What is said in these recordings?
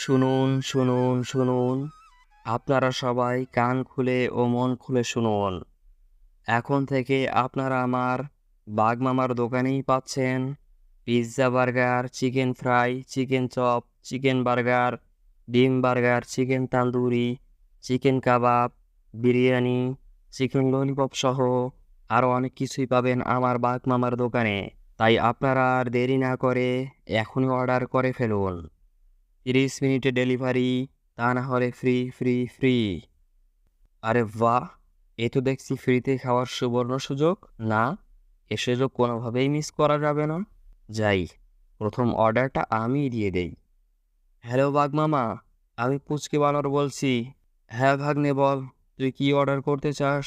শুনুন, শুনুন, শুনুন। আপনারা সবাই কান খুলে ও মন খুলে শুনুন। এখন থেকে আপনারা আমার বাঘ মামার দোকানেই পাচ্ছেন pizza burger, chicken fry, chicken chop, chicken burger, ডিম বার্গার, চিকেন তান্দুরি, চিকেন কাবাব, বিরিয়ানি, চিকেন ললিপপ সহ আরও অনেক কিছুই পাবেন আমার বাঘ মামার দোকানে। তাই আপনারা আর দেরি না করে এখনই অর্ডার করে ফেলুন। 30 মিনিটে ডেলিভারি, তা না হলে ফ্রি ফ্রি ফ্রি। আরে বাহ, এ তো দেখছি ফ্রিতে খাওয়ার সুবর্ণ সুযোগ। না, এ সুযোগ কোনোভাবেই মিস করা যাবে না। যাই, প্রথম অর্ডারটা আমি দিয়ে দেই। হ্যালো বাঘ মামা, আমি পুচকে বানর বলছি। হ্যাঁ ভাগ্নে, বল তুই কি অর্ডার করতে চাস?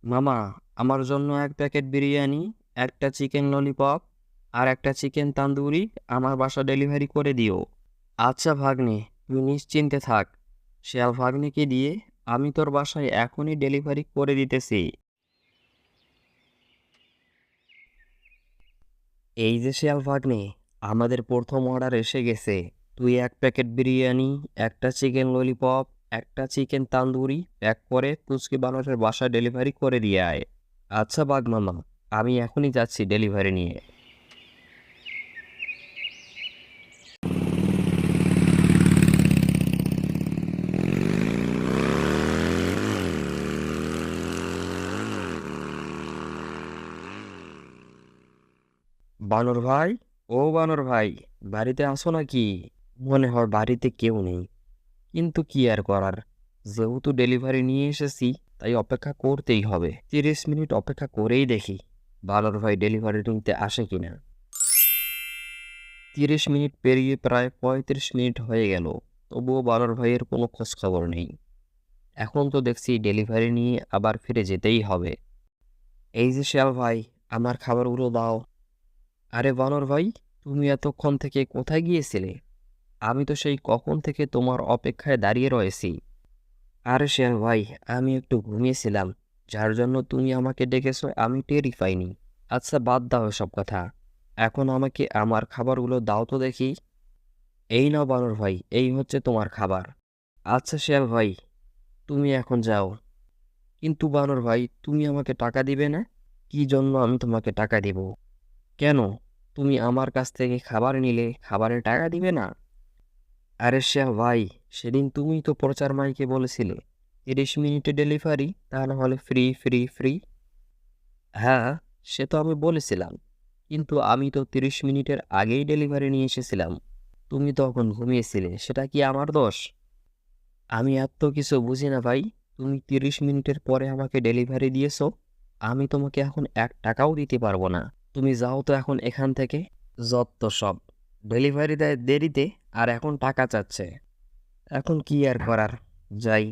মামা, আমার জন্য এক প্যাকেট বিরিয়ানি, একটা চিকেন ললিপপ আর একটা চিকেন তান্দুরি আমার বাসা ডেলিভারি করে দিও। আচ্ছা ভাগ্নে, তুই নিশ্চিন্তে থাক। শিয়াল ভাগ্নেকে দিয়ে আমি তোর বাসায় এখনই ডেলিভারি করে দিতেছি। এই যে শিয়াল ভাগ্নে, আমাদের প্রথম অর্ডার এসে গেছে। তুই এক প্যাকেট বিরিয়ানি, একটা চিকেন ললিপপ, একটা চিকেন তান্দুরি প্যাক করে পুচকি বানরের বাসায় ডেলিভারি করে দিয়ে আয়। আচ্ছা বাঘ মামা, আমি এখনই যাচ্ছি ডেলিভারি নিয়ে। বানর ভাই, ও বানর ভাই, বাড়িতে আসো নাকি? মনে হয় বাড়িতে কেউ নেই, কিন্তু কি আর করার, যেহেতু ডেলিভারি নিয়ে এসেছি তাই অপেক্ষা করতেই হবে। 30 মিনিট অপেক্ষা করেই দেখি বানর ভাই ডেলিভারি নিতে আসে কিনা। 30 মিনিট পেরিয়ে প্রায় 35 মিনিট হয়ে গেল, তবুও বানর ভাইয়ের কোনো খোঁজ খবর নেই। এখন তো দেখছি ডেলিভারি নিয়ে আবার ফিরে যেতেই হবে। এই যে শিয়াল ভাই, আমার খাবারগুলো দাও। আরে বানর ভাই, তুমি এতক্ষণ থেকে কোথায় গিয়েছিলে? আমি তো সেই কখন থেকে তোমার অপেক্ষায় দাঁড়িয়ে রয়েছি। আরে শিয়াল ভাই, আমি একটু ঘুমিয়েছিলাম, যার জন্য তুমি আমাকে ডেকেছো আমি টেরই পাইনি। আচ্ছা বাদ দাও সব কথা, এখন আমাকে আমার খাবারগুলো দাও তো দেখি। এই নাও বানর ভাই, এই হচ্ছে তোমার খাবার। আচ্ছা শিয়াল ভাই, তুমি এখন যাও। কিন্তু বানর ভাই, তুমি আমাকে টাকা দিবে না? কি জন্য আমি তোমাকে টাকা দিব? কেন, তুমি আমার কাছ থেকে খাবার নিলে খাবারের টাকা দিবে না? আরে শিয়াল ভাই, সেদিন তুমি তো প্রচার মাইকে বলেছিলে 30 মিনিটে ডেলিভারি, তা না হলে ফ্রি ফ্রি ফ্রি। হ্যাঁ, সে তো আমি বলেছিলাম, কিন্তু আমি তো 30 মিনিটের আগেই ডেলিভারি নিয়ে এসেছিলাম। তুমি তখন ঘুমিয়েছিলে, সেটা কি আমার দোষ? আমি এত কিছু বুঝি না ভাই। তুমি 30 মিনিটের পরে আমাকে ডেলিভারি দিয়েছো, আমি তোমাকে এখন 1 টাকাও দিতে পারবো না। তুমি যাও তো এখন এখান থেকে। যত সব, ডেলিভারি দেয় দেরিতে আর এখন টাকা চাচ্ছে। এখন কি আর করার, যাই,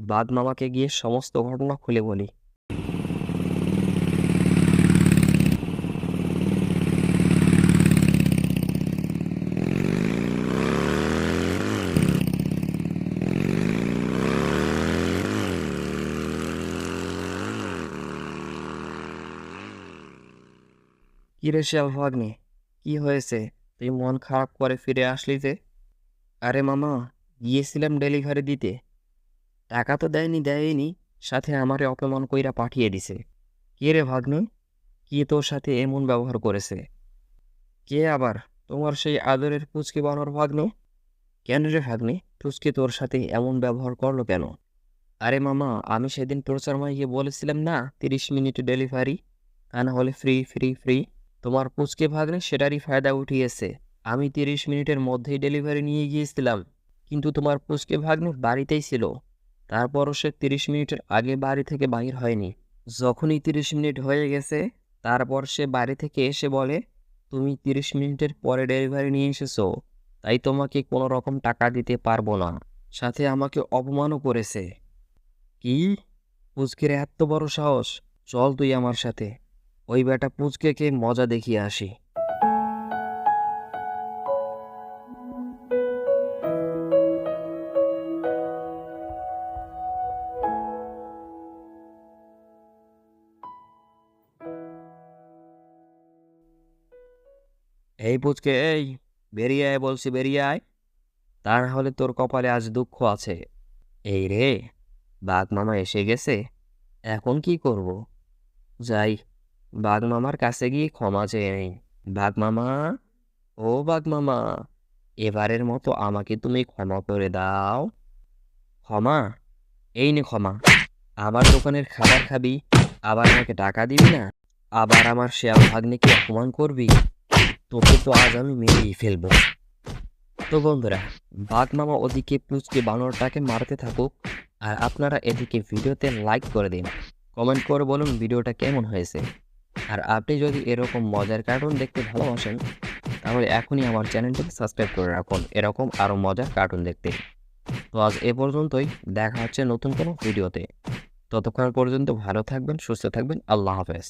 বাঘ মামাকে গিয়ে সমস্ত ঘটনা খুলে বলি। কি রে শিয়াল ভাগ্নে, কি হয়েছে? তুই মন খারাপ করে ফিরে আসলি যে? আরে মামা, গিয়েছিলাম ডেলিভারি দিতে, টাকা তো দেয়নি, সাথে আমারে অপমান কইরা পাঠিয়ে দিছে। কে রে ভাগ্নে, কি তোর সাথে এমন ব্যবহার করেছে? কে আবার? তোমার সেই আদরের পুচকে বানর ভাগ্নে। কেন রে ভাগ্নে, পুচকে তোর সাথে এমন ব্যবহার করলো কেন? আরে মামা, আমি সেদিন প্রচার মাইকে বলেছিলাম না 30 মিনিট ডেলিভারি, তা না হলে ফ্রি ফ্রি ফ্রি। তোমার পুচকে ভাগ্নে সেটারই ফায়দা উঠিয়েছে। আমি 30 মিনিটের মধ্যেই ডেলিভারি নিয়ে গিয়েছিলাম, কিন্তু তোমার পুচকে ভাগ্নে বাড়িতেই ছিল। তারপরও সে 30 মিনিটের আগে বাড়ি থেকে বাইর হয়নি। যখনই 30 মিনিট হয়ে গেছে, তারপর সে বাড়ি থেকে এসে বলে তুমি 30 মিনিটের পরে ডেলিভারি নিয়ে এসেছো, তাই তোমাকে কোনো রকম টাকা দিতে পারবো না। সাথে আমাকে অপমানও করেছে। কি, পুচকের এত বড় সাহস! চল তুই আমার সাথে, ওই বেটা পুচকেকে মজা দেখিয়ে আসি। এই পুচকে, এই বেরিয়ে আয় বলছি, বেরিয়ে আয়। তা না হলে তোর কপালে আজ দুঃখ আছে। এই রে, বাঘ মামা এসে গেছে। এখন কি করব? যাই, বাঘ মামার কাছে গিয়ে ক্ষমা চেয়ে নেই। বাঘ মামা, ও বাঘ মামা, এবারের মতো আমাকে তুমি ক্ষমা করে দাও। ক্ষমা? এই নে ক্ষমা। আমার দোকানের খাবার খাবি, আবার আমাকে টাকা দিবি না, আবার আমার শেয়াল ভাগ্নেকে অপমান করবি। তোকে তো আজ আমি মেরেই ফেলবো। তো বন্ধুরা, বাঘ মামা ওদিকে পুচকে বানরটাকে মারতে থাকুক, আর আপনারা এদিকে ভিডিওতে লাইক করে দিন, কমেন্ট করে বলুন ভিডিওটা কেমন হয়েছে। আর আপনি যদি এরকম মজার কার্টুন দেখতে ভালোবাসেন, তাহলে এখনই আমার চ্যানেলটিকে সাবস্ক্রাইব করে রাখুন এরকম আরও মজার কার্টুন দেখতে। তো আজ এ পর্যন্তই, দেখা হচ্ছে নতুন কোনো ভিডিওতে। ততক্ষণ পর্যন্ত ভালো থাকবেন, সুস্থ থাকবেন। আল্লাহ হাফেজ।